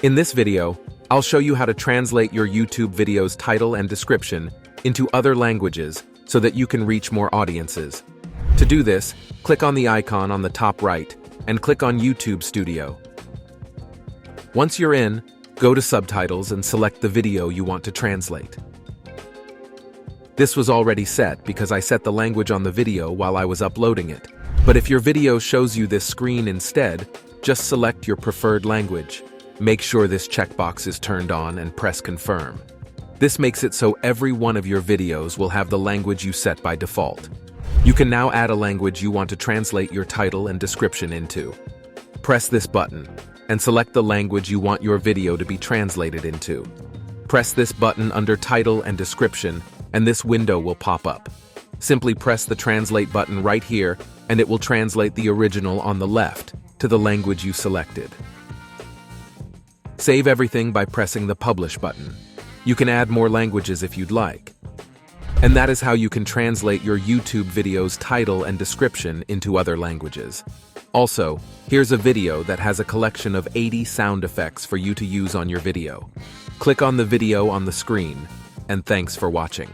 In this video, I'll show you how to translate your YouTube video's title and description into other languages so that you can reach more audiences. To do this, click on the icon on the top right and click on YouTube Studio. Once you're in, go to Subtitles and select the video you want to translate. This was already set because I set the language on the video while I was uploading it. But if your video shows you this screen instead, just select your preferred language. Make sure this checkbox is turned on and press Confirm. This makes it so every one of your videos will have the language you set by default. You can now add a language you want to translate your title and description into. Press this button and select the language you want your video to be translated into. Press this button under Title and Description, and this window will pop up. Simply press the Translate button right here, and it will translate the original on the left to the language you selected. Save everything by pressing the Publish button. You can add more languages if you'd like. And that is how you can translate your YouTube video's title and description into other languages. Also, here's a video that has a collection of 80 sound effects for you to use on your video. Click on the video on the screen, and thanks for watching.